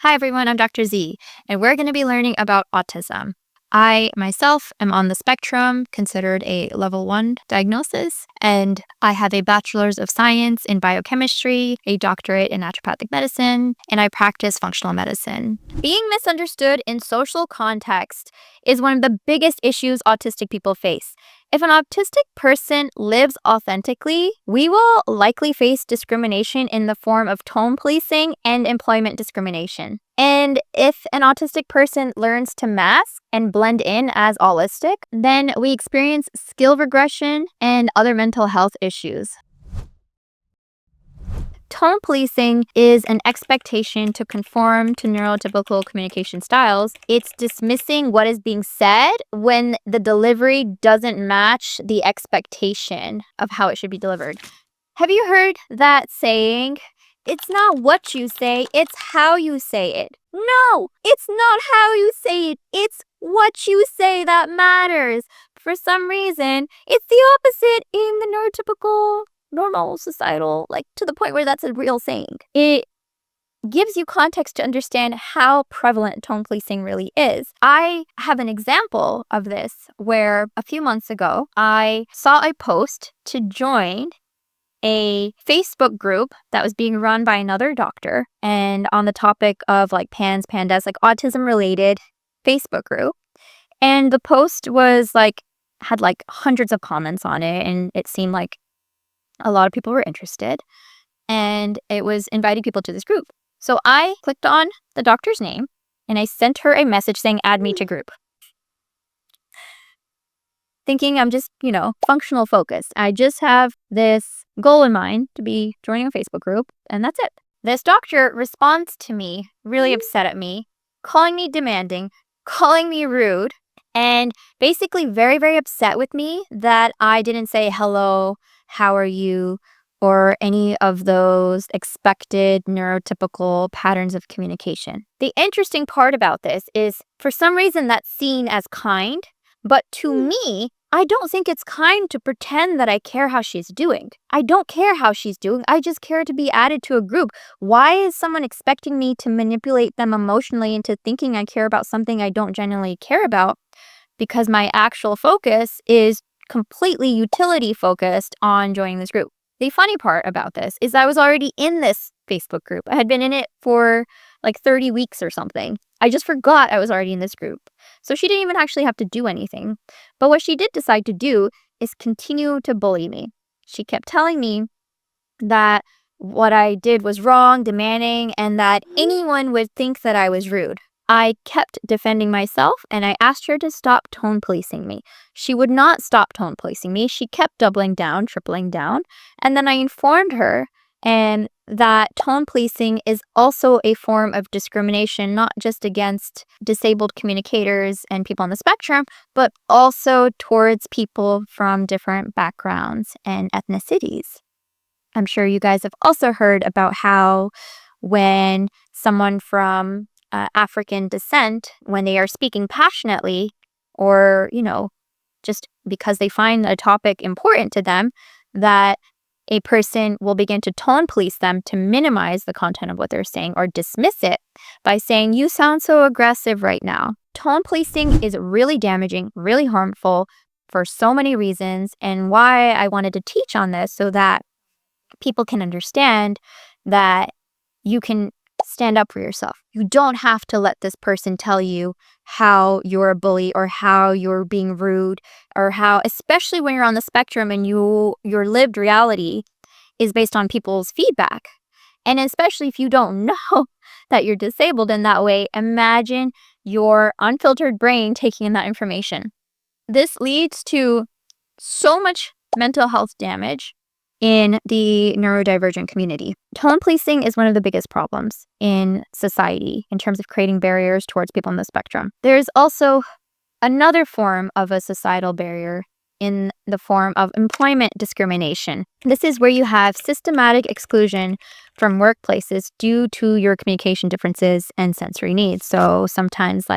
Hi everyone, I'm Dr. Z, and we're going to be learning about autism. I myself am on the spectrum, considered a level 1 diagnosis, and I have a bachelor's of science in biochemistry, a doctorate in naturopathic medicine, and I practice functional medicine. Being misunderstood in social context is one of the biggest issues autistic people face. If an autistic person lives authentically, we will likely face discrimination in the form of tone policing and employment discrimination. And if an autistic person learns to mask and blend in as Autistic, then we experience skill regression and other mental health issues. Tone policing is an expectation to conform to neurotypical communication styles. It's dismissing what is being said when the delivery doesn't match the expectation of how it should be delivered. Have you heard that saying? It's not what you say, it's how you say it. No, it's not how you say it. It's what you say that matters. For some reason, it's the opposite in the neurotypical normal societal, to the point where that's a real saying. It gives you context to understand how prevalent tone policing really is. I have an example of this where a few months ago, I saw a post to join a Facebook group that was being run by another doctor, and on the topic of PANS, PANDAS, autism related Facebook group. And the post was had hundreds of comments on it, and it seemed like a lot of people were interested, and it was inviting people to this group. So I clicked on the doctor's name and I sent her a message saying, add me to group. Thinking I'm just, functional focused. I just have this goal in mind to be joining a Facebook group, and that's it. This doctor responds to me, really upset at me, calling me demanding, calling me rude, and basically very, very upset with me that I didn't say hello, how are you, or any of those expected neurotypical patterns of communication. The interesting part about this is, for some reason, that's seen as kind, but to me, I don't think it's kind to pretend that I care how she's doing. I don't care how she's doing. I just care to be added to a group. Why is someone expecting me to manipulate them emotionally into thinking I care about something I don't genuinely care about? Because my actual focus is completely utility focused on joining this group. The funny part about this is I was already in this Facebook group. I had been in it for 30 weeks or something. I just forgot I was already in this group. So she didn't even actually have to do anything. But what she did decide to do is continue to bully me. She kept telling me that what I did was wrong, demanding, and that anyone would think that I was rude. I kept defending myself, and I asked her to stop tone policing me. She would not stop tone policing me. She kept doubling down, tripling down. And then I informed her that tone policing is also a form of discrimination, not just against disabled communicators and people on the spectrum, but also towards people from different backgrounds and ethnicities. I'm sure you guys have also heard about how when someone from African descent, when they are speaking passionately, or, just because they find a topic important to them, that a person will begin to tone police them to minimize the content of what they're saying or dismiss it by saying, you sound so aggressive right now. Tone policing is really damaging, really harmful for so many reasons, and why I wanted to teach on this so that people can understand that you can stand up for yourself. You don't have to let this person tell you how you're a bully or how you're being rude, or how, especially when you're on the spectrum and your lived reality is based on people's feedback. And especially if you don't know that you're disabled in that way, imagine your unfiltered brain taking in that information. This leads to so much mental health damage in the neurodivergent community. Tone policing is one of the biggest problems in society in terms of creating barriers towards people on the spectrum. There's also another form of a societal barrier in the form of employment discrimination. This is where you have systematic exclusion from workplaces due to your communication differences and sensory needs. So sometimes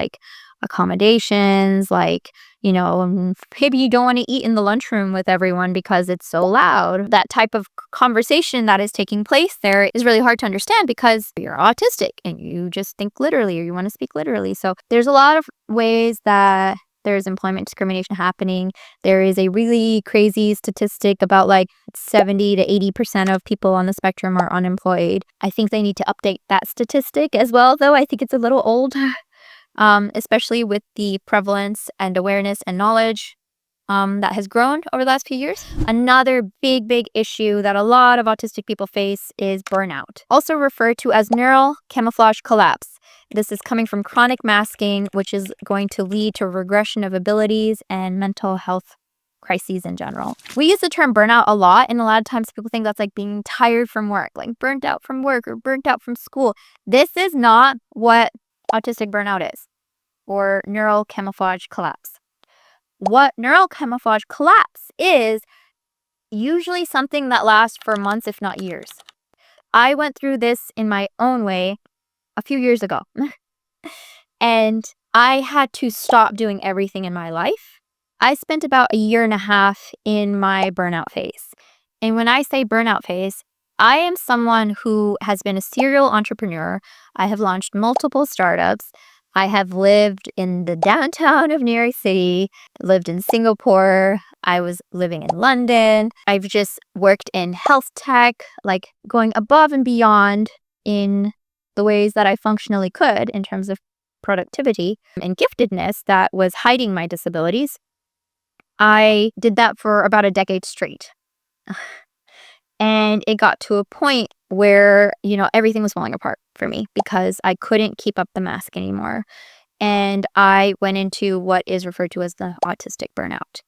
accommodations, like, maybe you don't want to eat in the lunchroom with everyone because it's so loud. That type of conversation that is taking place there is really hard to understand because you're autistic and you just think literally or you want to speak literally. So there's a lot of ways that there's employment discrimination happening. There is a really crazy statistic about like 70 to 80% of people on the spectrum are unemployed. I think they need to update that statistic as well, though. I think it's a little old, especially with the prevalence and awareness and knowledge that has grown over the last few years. Another big issue that a lot of autistic people face is burnout, also referred to as neural camouflage collapse. This is coming from chronic masking, which is going to lead to regression of abilities and mental health crises in general. We use the term burnout a lot, and a lot of times people think that's like being tired from work, like burnt out from work or burnt out from school. This is not what autistic burnout is, or neural camouflage collapse. What neural camouflage collapse is usually something that lasts for months, if not years. I went through this in my own way a few years ago. And I had to stop doing everything in my life. I spent about a year and a half in my burnout phase. And when I say burnout phase, I am someone who has been a serial entrepreneur. I have launched multiple startups. I have lived in the downtown of New York City, lived in Singapore. I was living in London. I've just worked in health tech, like going above and beyond in the ways that I functionally could in terms of productivity and giftedness that was hiding my disabilities. I did that for about a decade straight. And it got to a point where, everything was falling apart for me because I couldn't keep up the mask anymore. And I went into what is referred to as the autistic burnout.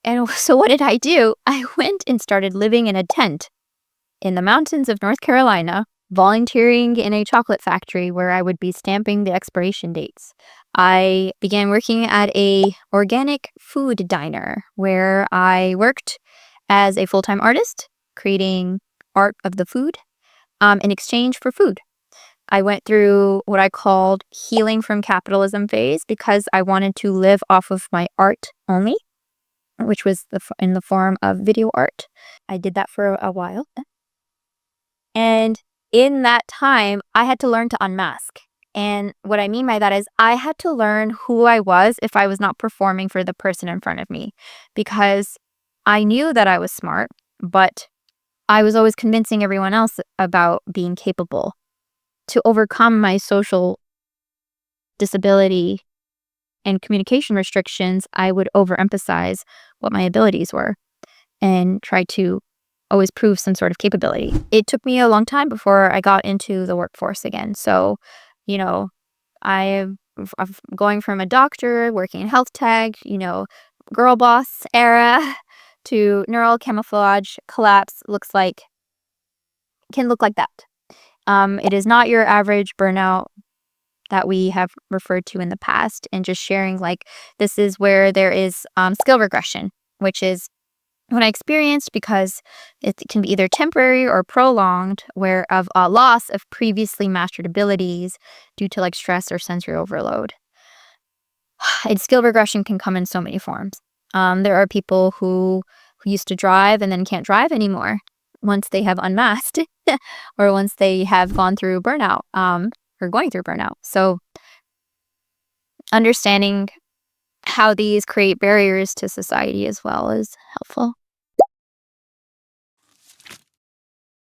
And so what did I do? I went and started living in a tent in the mountains of North Carolina, volunteering in a chocolate factory where I would be stamping the expiration dates. I began working at a organic food diner where I worked as a full-time artist, creating art of the food in exchange for food. I went through what I called healing from capitalism phase because I wanted to live off of my art only, which was in the form of video art. I did that for a while. And in that time, I had to learn to unmask. And what I mean by that is I had to learn who I was if I was not performing for the person in front of me, because I knew that I was smart, but I was always convincing everyone else about being capable. To overcome my social disability and communication restrictions, I would overemphasize what my abilities were and try to always prove some sort of capability. It took me a long time before I got into the workforce again. So, I'm going from a doctor, working in health tech, girl boss era, to neural camouflage collapse can look like that. It is not your average burnout that we have referred to in the past, and just sharing this is where there is skill regression, which is what I experienced because it can be either temporary or prolonged, where of a loss of previously mastered abilities due to stress or sensory overload. And skill regression can come in so many forms. There are people who used to drive and then can't drive anymore once they have unmasked or once they have gone through burnout or going through burnout. So understanding how these create barriers to society as well is helpful.